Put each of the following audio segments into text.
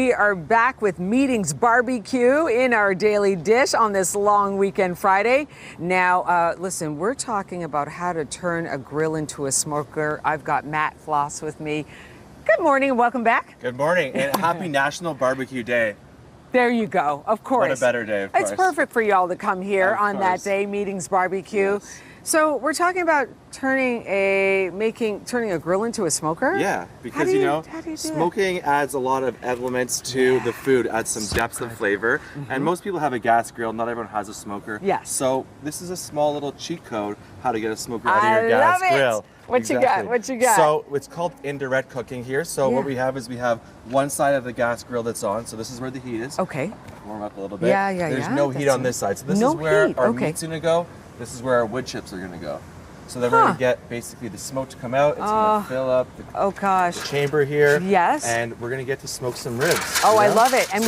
We are back with Meatings BBQ in our daily dish on this long weekend Friday. Now, listen, we're talking about how to turn a grill into a smoker. I've got Matt Floss with me. Good morning and welcome back. Good morning and happy National Barbecue Day. There you go, of course. What a better day, of course. It's perfect for y'all to come here on that day, Meatings BBQ. Yes. So we're talking about turning a grill into a smoker? Yeah, because you know, smoking adds a lot of elements to the food, adds some depth of flavor. And most people have a gas grill, not everyone has a smoker. Yes. So this is a small little cheat code how to get a smoker out of your gas grill. What you got? What you got? So it's called indirect cooking here. So what we have is we have one side of the gas grill that's on. So this is where the heat is. Okay. Warm up a little bit. There's no heat on this side. So this is where our meat's gonna go. This is where our wood chips are gonna go. So then we're gonna get basically the smoke to come out. It's gonna fill up the chamber here. Yes. And we're gonna get to smoke some ribs. Oh, I love it. And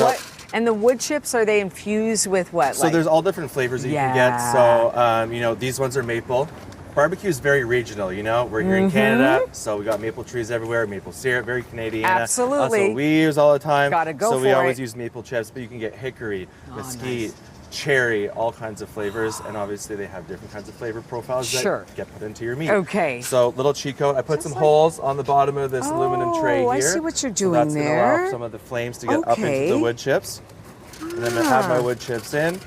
and the wood chips, are they infused with what? So there's all different flavors that you can get. So you know, these ones are maple. Barbecue is very regional, you know. We're here in Canada, so we got maple trees everywhere, maple syrup, very Canadian. Absolutely. That's what we use all the time. Gotta go for it. So we always use maple chips, but you can get hickory, mesquite, cherry, all kinds of flavors, and obviously they have different kinds of flavor profiles that get put into your meat. Okay. So little cheat code, I put some holes on the bottom of this aluminum tray here. I see what you're doing that's there. That's gonna allow some of the flames to get up into the wood chips. And then I'm gonna have my wood chips in.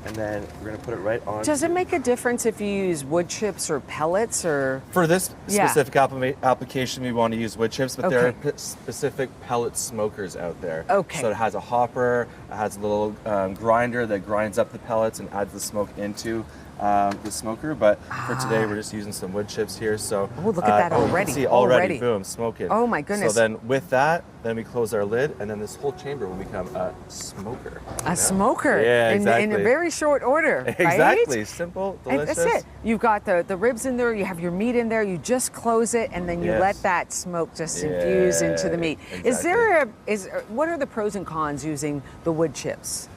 And then we're gonna put it right on. Does it make a difference if you use wood chips or pellets or? For this specific application, we want to use wood chips, but there are specific pellet smokers out there. Okay. So it has a hopper, it has a little grinder that grinds up the pellets and adds the smoke into the smoker. But for today, we're just using some wood chips here. So look at that already. You can see already, boom, smoking. Oh my goodness. So then with that, then we close our lid, and then this whole chamber will become a smoker. A smoker. Yeah, exactly. In a very short order. Exactly. Right? Simple, delicious. And that's it. You've got the ribs in there. You have your meat in there. You just close it, and then you let that smoke just infuse into the meat. Exactly. What are the pros and cons using the wood chips?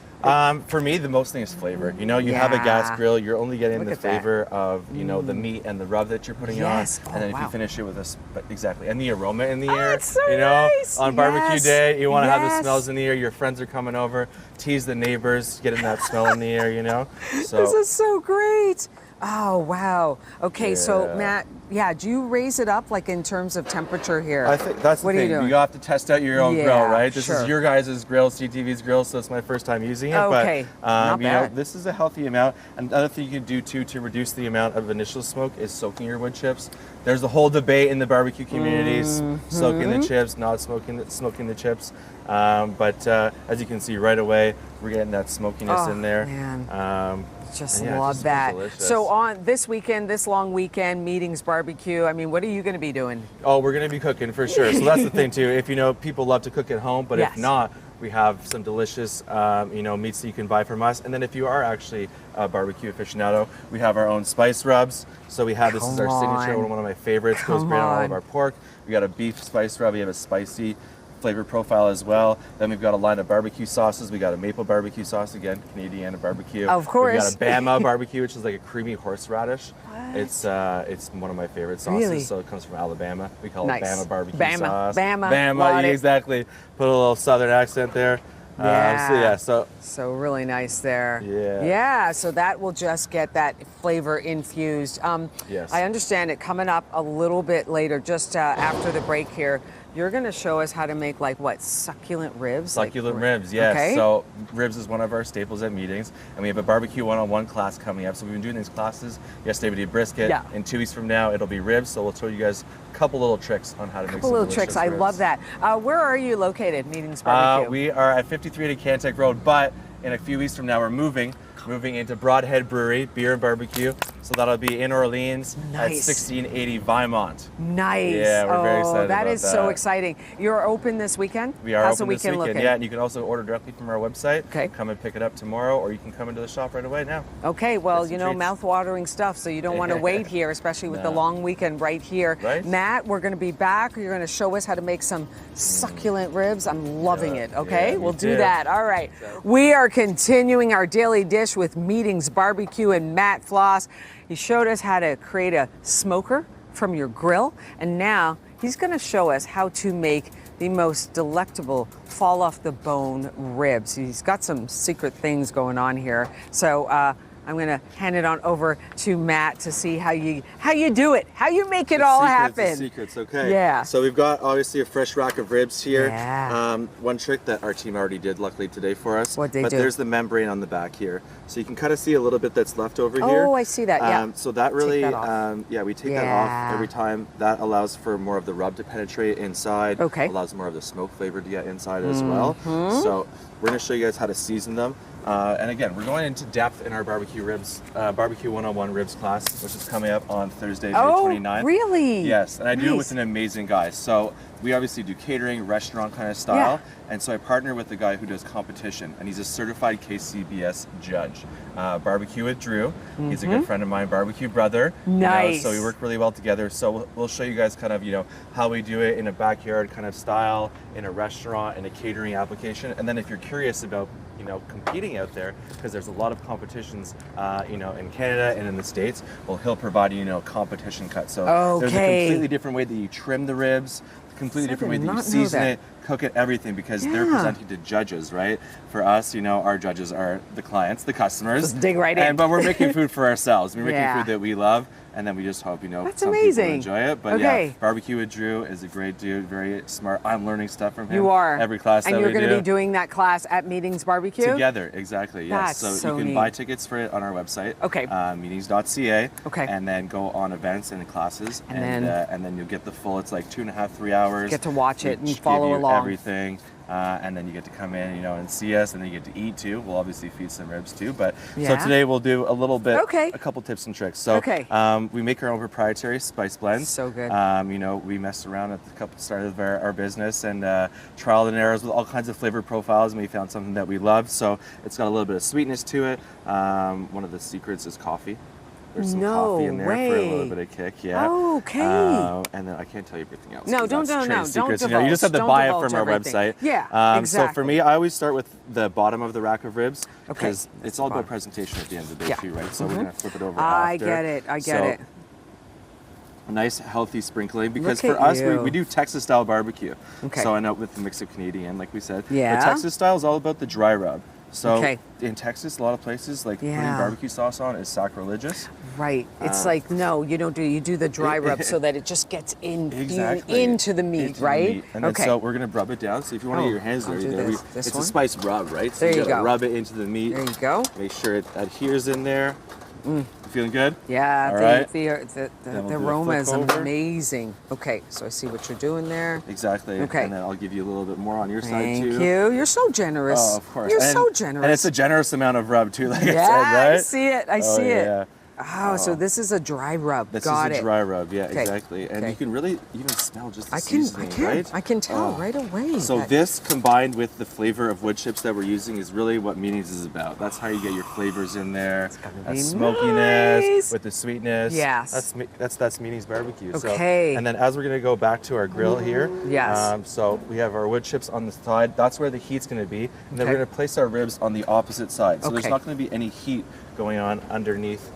For me, the most thing is flavor. You know, you have a gas grill, you're only getting the flavor of, you know, the meat and the rub that you're putting on. And then if you finish it with this, and the aroma in the air. It's so you know, nice. on barbecue day, you want to have the smells in the air. Your friends are coming over, tease the neighbors, getting that smell in the air, you know. So this is so great. Oh, wow. Okay, so Matt, do you raise it up like in terms of temperature here? I think that's the thing. You have to test out your own grill, right? This is your guys' grill, CTV's grill, so it's my first time using it. Okay, but you know, this is a healthy amount. And the other thing you can do too to reduce the amount of initial smoke is soaking your wood chips. There's a whole debate in the barbecue communities, soaking the chips, not smoking the chips. But as you can see right away, we're getting that smokiness in there. Man. Just love that. Delicious. So on this weekend, this long weekend, Meatings BBQ, I mean, what are you going to be doing? Oh, we're going to be cooking for sure. So that's the thing too. If you know, people love to cook at home, but if not, we have some delicious, you know, meats that you can buy from us. And then if you are actually a barbecue aficionado, we have our own spice rubs. So we have, this is our signature, one of my favorites, goes great on all of our pork. We got a beef spice rub, we have a spicy flavor profile as well. Then we've got a line of barbecue sauces. We got a maple barbecue sauce, again, Canadian barbecue. Of course. We got a Bama barbecue, which is like a creamy horseradish. It's one of my favorite sauces. Really? So it comes from Alabama. We call it Bama barbecue sauce. Bama, exactly. Put a little southern accent there. So really nice there. Yeah. So that will just get that flavor infused. Yes. I understand it coming up a little bit later, just after the break here. You're going to show us how to make succulent ribs? Succulent ribs, yes. Okay. So ribs is one of our staples at Meatings, and we have a barbecue one-on-one class coming up. So we've been doing these classes. Yesterday we did brisket. In 2 weeks from now, it'll be ribs. So we'll show you guys a couple little tricks on how to make some delicious ribs. I love that. Where are you located, Meatings BBQ? We are at 53 Cantech Road, but in a few weeks from now, we're moving into Broadhead Brewery, beer and barbecue. So that'll be in Orleans at 1680 Vimont. Nice. Yeah, we're very excited about that. That is so exciting. You're open this weekend? We are How's open the weekend looking? Yeah, and you can also order directly from our website. Okay. Come and pick it up tomorrow, or you can come into the shop right away now. Okay, well, you know, mouth-watering stuff, so you don't want to wait here, especially with the long weekend right here. Right. Matt, we're going to be back. You're going to show us how to make some succulent ribs. I'm loving it, okay? Yeah, we'll do that. All right. We are continuing our daily dish with Meatings BBQ and Matt Floss. He showed us how to create a smoker from your grill, and now he's going to show us how to make the most delectable fall off the bone ribs. He's got some secret things going on here. So I'm going to hand it on over to Matt to see how you do it, how you make it all happen. Secrets, okay. Yeah. So we've got obviously a fresh rack of ribs here. Yeah. One trick that our team already did luckily today for us. What'd they do? do? There's the membrane on the back here. So you can kind of see a little bit that's left over here. Oh, I see that, yeah. So that really, Take that off. yeah, we take that off every time. That allows for more of the rub to penetrate inside. Okay. Allows more of the smoke flavor to get inside as well. So we're going to show you guys how to season them. And again, we're going into depth in our barbecue ribs, barbecue 101 ribs class, which is coming up on Thursday, May 29th. Oh, really? Yes, and I do it with an amazing guy. So we obviously do catering, restaurant kind of style, and so I partner with the guy who does competition, and he's a certified KCBS judge. Barbecue with Drew. He's a good friend of mine, barbecue brother. Nice. So we work really well together. So we'll show you guys kind of, how we do it in a backyard kind of style, in a restaurant, in a catering application. And then if you're curious about competing out there, because there's a lot of competitions, in Canada and in the States, well, he'll provide competition cuts. So there's a completely different way that you trim the ribs, completely different way that you season it, cook it, everything, because they're presenting to judges, right? For us, our judges are the clients, the customers. Just dig right in. But we're making food for ourselves. We're making food that we love. And then we just hope, That's some amazing. people enjoy it. But yeah, Barbecue with Drew is a great dude, very smart. I'm learning stuff from him. You are. Every class and that we do. And you're going to be doing that class at Meetings BBQ? Together, exactly, yes. That's so you can neat. buy tickets for it on our website. Okay. Meetings.ca. Okay. And then go on events and classes. And then you'll get the full, it's like 2.5, 3 hours. Get to watch it and give follow you along. Everything. And then you get to come in, and see us, and then you get to eat too. We'll obviously feed some ribs too. But so today we'll do a little bit, a couple tips and tricks. So we make our own proprietary spice blends. So good. We messed around at the start of our business and trial and errors with all kinds of flavor profiles, and we found something that we loved. So it's got a little bit of sweetness to it. One of the secrets is coffee. There's some coffee in there for a little bit of kick, Oh, okay. And then I can't tell you everything else. No, don't secrets. divulge. You just have to buy it from our website. Yeah, exactly. So for me, I always start with the bottom of the rack of ribs because it's all about presentation at the end of the day too, right? So we're gonna flip it over after. I get it. A nice healthy sprinkling, because Look for at us we do Texas style barbecue. Okay. So I know with the mix of Canadian, like we said. Yeah. But Texas style is all about the dry rub. So in Texas, a lot of places, like putting barbecue sauce on is sacrilegious. Right. It's like, no, you don't do. You do the dry rub so that it just gets into the meat, right? And then so we're going to rub it down. So if you want to get your hands dirty there, it's a spice rub, right? So there you go. Rub it into the meat. There you go. Make sure it adheres in there. Feeling good? Yeah, all right. The aroma is amazing. Okay, so I see what you're doing there. Exactly. Okay. And then I'll give you a little bit more on your side too. Thank you. You're so generous. Oh, of course. You're so generous. And it's a generous amount of rub too, like I said, right? I see it. I see it. Yeah. Oh, so this is a dry rub. This Got is it. a dry rub, yeah, exactly. And you can really even smell just the seasoning, right? I can tell right away. So this combined with the flavor of wood chips that we're using is really what Meetings is about. That's how you get your flavors in there. That smokiness with the sweetness. Yes. That's Meetings BBQ. Okay. So, and then as we're gonna go back to our grill here. Yes. So we have our wood chips on the side. That's where the heat's gonna be. And then we're gonna place our ribs on the opposite side. So there's not gonna be any heat going on underneath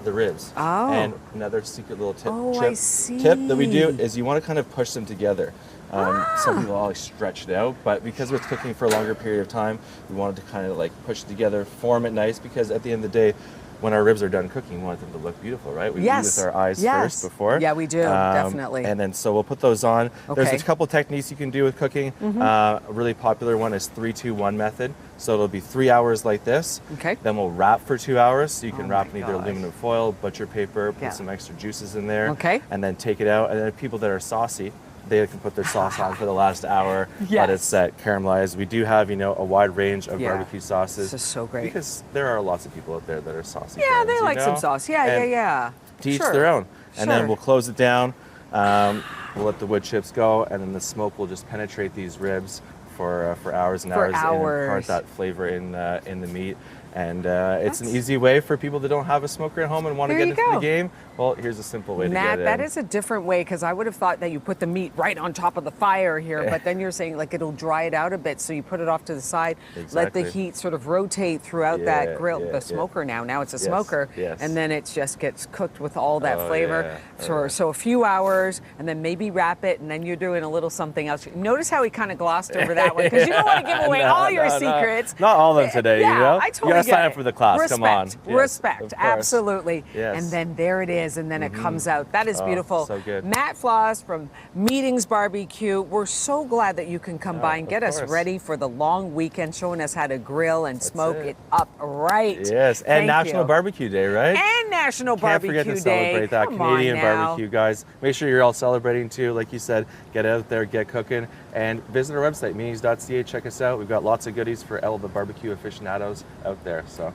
the ribs. Oh. And another secret little tip that we do is you want to kind of push them together. Some people always stretch it out, but because we're cooking for a longer period of time, we wanted to kind of like push it together, form it nice, because at the end of the day, when our ribs are done cooking, we want them to look beautiful, right? We eat with our eyes first before. Yeah, we do, definitely. And then so we'll put those on. There's a couple techniques you can do with cooking. A really popular one is 3-2-1 method. So it'll be 3 hours like this. Okay. Then we'll wrap for 2 hours. So you can wrap in either aluminum foil, butcher paper, put some extra juices in there. Okay. And then take it out. And then people that are saucy, they can put their sauce on for the last hour, let it set, caramelize. We do have, a wide range of barbecue sauces. This is so great. Because there are lots of people out there that are saucy. Yeah, fans, they like some sauce. Yeah. To each their own. And then we'll close it down. We'll let the wood chips go, and then the smoke will just penetrate these ribs for hours and hours and impart that flavor in the meat. And it's an easy way for people that don't have a smoker at home and want to get into the game. Well, here's a simple way to get in. That is a different way, because I would have thought that you put the meat right on top of the fire here, but then you're saying like it'll dry it out a bit, so you put it off to the side, let the heat sort of rotate throughout that grill, the smoker now it's a smoker, and then it just gets cooked with all that flavor. So a few hours, and then maybe wrap it, and then you're doing a little something else. Notice how he kind of glossed over that one, because you don't want to give away all your secrets. Not all of them today, you know? I totally you gotta sign up for the class. Come on. Respect, absolutely. And then there it is, and then it comes out. That is beautiful. So good. Matt Floss from Meetings BBQ. We're so glad that you can come by and get us ready for the long weekend, showing us how to grill and smoke it up right. Yes, and National Barbecue Day, right? And National Barbecue Day. Can't forget to celebrate that. Canadian barbecue, guys. Make sure you're all celebrating too. Like you said, get out there, get cooking, and visit our website, meetings.ca. Check us out. We've got lots of goodies for all the barbecue aficionados out there. So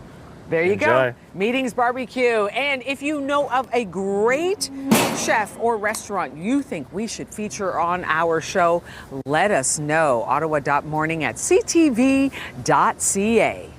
there you enjoy. go. Meetings BBQ. And if you know of a great chef or restaurant you think we should feature on our show, let us know. Ottawa.morning@ctv.ca.